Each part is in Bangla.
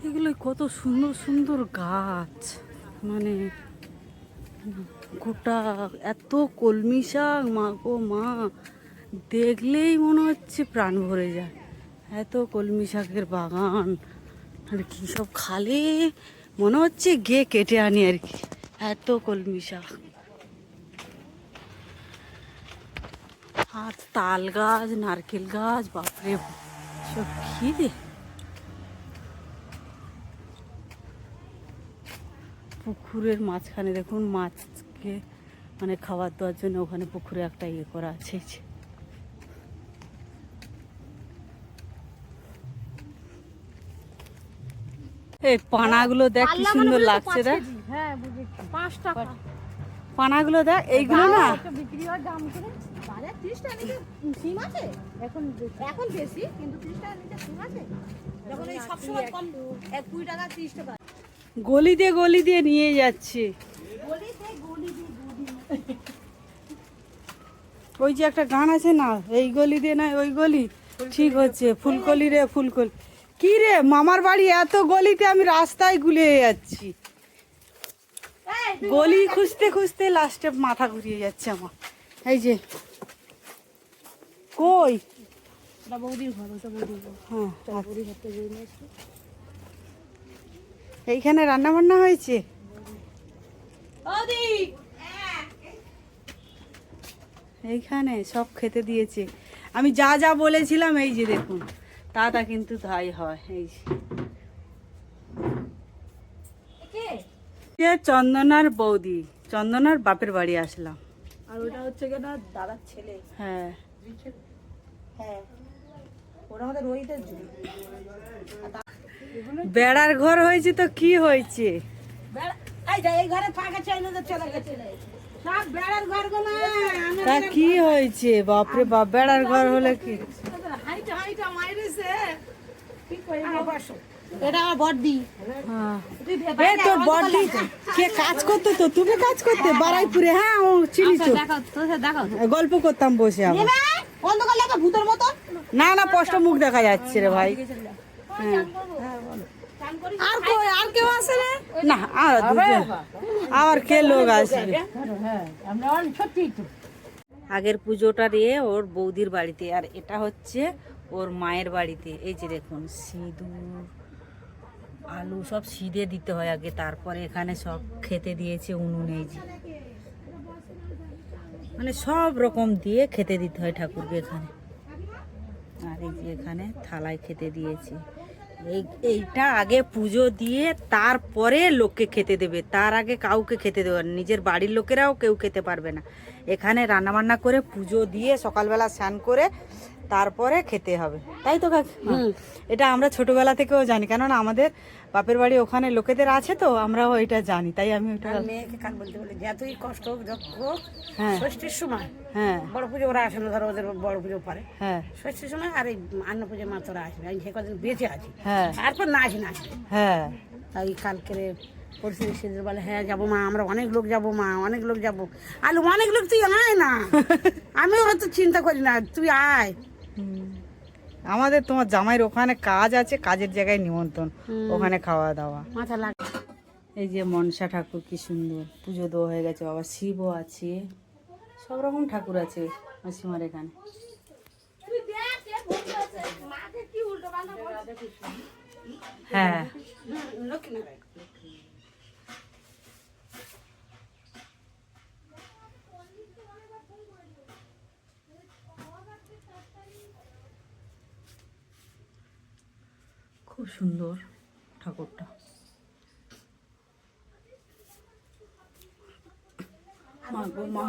এগুলো কত সুন্দর সুন্দর গাছ, মানে গোটা এত কলমি শাক, মা গো মা, দেখলেই মনে হচ্ছে প্রাণ ভরে যায়। এত কলমি শাকের বাগান, আর কি সব খালে মনে হচ্ছে গিয়ে কেটে আনি আর কি, এত কলমি শাক। আর তাল গাছ, নারকেল গাছ, বাপরে সব কি রে। পুকুরের মাঝখানে দেখুন মাছকে মানে খাবার দেওয়ার জন্য ওখানে পুকুরে একটা ইয়ে করা আছে। এই পানাগুলো দেখ কি সুন্দর লাগছে রে। হ্যাঁ বুঝেছি, 5 টাকা পানাগুলো দেখ, এইগুলো না বিক্রি হয় দাম করে। বাজার 30 টাকা নিচে সিম আছে এখন, এখন বেশি, কিন্তু 30 টাকা নিচে সিম আছে। যখন এই সব সময় কম 20 টাকা 30 টাকা গলি দিয়ে নিয়ে যাচ্ছে। ওই যে একটা গান আছে না, এই গলি দিয়ে না ওই গলি, ঠিক হচ্ছে ফুলকলি রে ফুলকলি। কি রে, মামার বাড়ি এত গলিতে আমি রাস্তায় গুলিয়ে যাচ্ছি, গলি খুঁজতে খুঁজতে লাস্টে মাথা ঘুরিয়ে যাচ্ছে আমার। এই যে কই বৌদির ঘর, ওটা বৌদির ঘর। হ্যাঁ, বৌদির ঘরটা গিয়ে নিয়েছি। এইখানে রান্না বান্না হয়েছে। এইখানে সব খেতে দিয়েছে, আমি যা যা বলেছিলাম এই যে দেখুন, তা কিন্তু তাই হয়। এই যে চন্দনার বৌদি, চন্দনার বাপের বাড়ি আসলাম। আর ওটা হচ্ছে কি না দাদার ছেলে। হ্যাঁ হ্যাঁ, ওরা আমাদের রোহিতের জন্য। বেড়ার ঘর হয়েছে তো কি হয়েছে, এই ঘরে ফাঁকা চাই না, চলে গেছে সব বেড়ার ঘর গুলো। তা কি হয়েছে, বাপরে বাপ, বেড়ার ঘর হলে কি। হাইটা মাইরেছে, কি কই বসো। এটা আমার বড়দি। হ্যাঁ, এই তোর বড়দি কে কাজ করতে, তো তুমি কাজ করতে বারাইপুরে। হ্যাঁ, ও চিনি তো, দেখাও গল্প করতাম বসে। আবার অন্ধকার লাগা ভূতের মতো। না না, স্পষ্ট মুখ দেখা যাচ্ছে রে ভাই। হ্যাঁ, আর কই আর কেউ আসে না আর দুজন, আর কে লোক আসবে। আমরা সত্যি তো আগের পুজোটা দিয়ে ওর বৌদির বাড়িতে, আর এটা হচ্ছে ওর মায়ের বাড়িতে। এই যে দেখুন, সিঁদুর আলু সব সিঁধে দিতে হয় আগে, তারপরে এখানে সব খেতে দিয়েছে উনুনে। এই যে মানে সব রকম দিয়ে খেতে দিতে হয় ঠাকুরকে এখানে। আর এই যে এখানে থালায় খেতে দিয়েছে। এইটা আগে পুজো দিয়ে তারপরে লোককে খেতে দেবে, তার আগে কাউকে খেতে দেবে না। নিজের বাড়ির লোকেরাও কেউ খেতে পারবে না। এখানে রান্নাবান্না করে পুজো দিয়ে সকালবেলা স্নান করে তারপরে খেতে হবে, তাই তো কাকি? এটা আমরা ছোটবেলা থেকেও জানি, কেননা আমাদের বাপের বাড়ি ওখানে লোকেদের আছে, তো আমরাও এটা জানি, তাই আমি ওটা। মেয়েকে কান বলতে বলে যতই কষ্ট হোক যত হোক, হ্যাঁ ষষ্ঠীর সময় হ্যাঁ বড় পুজো ওরা আসে না, ধরো ওদের বড় পুজো পরে হ্যাঁ ষষ্ঠীর সময়, আর এই অন্ন পুজোর মা তোরা আসবে। আমি সে কদিন বেঁচে আছি, হ্যাঁ তারপর না আসে না আসবে। হ্যাঁ, তাই কালকে পরিস্থিতি সেদিন বলে হ্যাঁ যাবো মা, আমরা অনেক লোক যাবো মা, অনেক লোক যাবো। আলু অনেক লোক, তুই আয় না। আমিও হয়তো চিন্তা করি না, তুই আয়। আমাদের তোমার জামাইয়ের ওখানে কাজ আছে, কাজের জায়গায় নিমন্ত্রণ, ওখানে খাওয়া দাওয়া। মাথা লাগ। এই যে মনসা ঠাকুর কি সুন্দর, পুজো দেওয়া হয়ে গেছে। বাবা শিবও আছে, সব রকম ঠাকুর আছে মাসিমার এখানে। হ্যাঁ, খুব সুন্দর ঠাকুরটা। মা গো মা,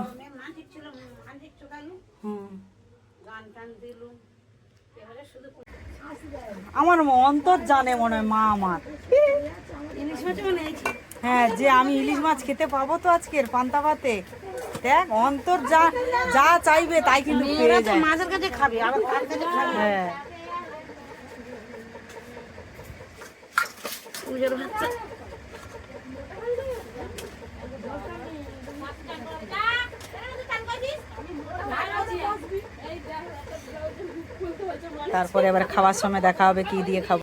আমার অন্তর জানে মনে হয় মা আমার। হ্যাঁ, যে আমি ইলিশ মাছ খেতে পাবো তো আজকের পান্তা ভাতে। দেখ অন্তর যা যা চাইবে তাই কিন্তু পেয়ে যায়। মাছের কাছে খাবে, আবার কার কাছে খাবে? হ্যাঁ, পুজোর বাচ্চা তারপরে আবার খাওয়ার সময় দেখা হবে কি দিয়ে খাবো।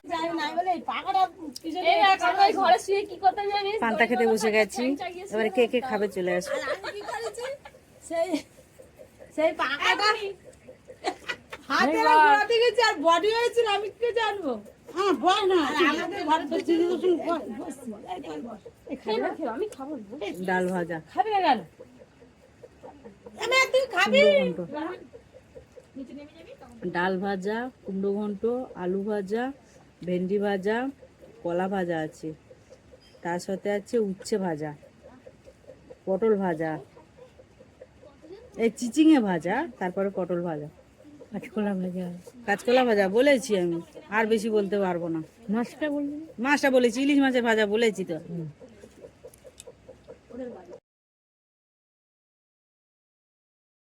ঘরে শুয়ে কি করতে জানিস? পান্তা খেতে বসে গেছি, এবারে কে কে খাবে চলে আসো। সেই পাকাটা হাতে ঘোরাতে গেছে আর বডি হয়েছিল আমি কি জানবো। হ্যাঁ বল না, আমাদের ঘরে তো চিনি রসুন আমি খাবো না। ডাল ভাজা, খাবি না কেন? তুই খাবি। কুমড়ো ঘন্ট, ডাল ভাজা, কুমড়ো ঘন্ট, আলু ভাজা, ভেন্ডি ভাজা, কলা ভাজা আছে, তার সাথে আছে উচ্ছে ভাজা, পটল ভাজা, এই চিচিঙে ভাজা, তারপরে পটল ভাজা, কাঁচকলা ভাজা, কাঁচকলা ভাজা বলেছি আমি, আর বেশি বলতে পারবো না। মাছটা বলেছি, ইলিশ মাছের ভাজা বলেছি তো।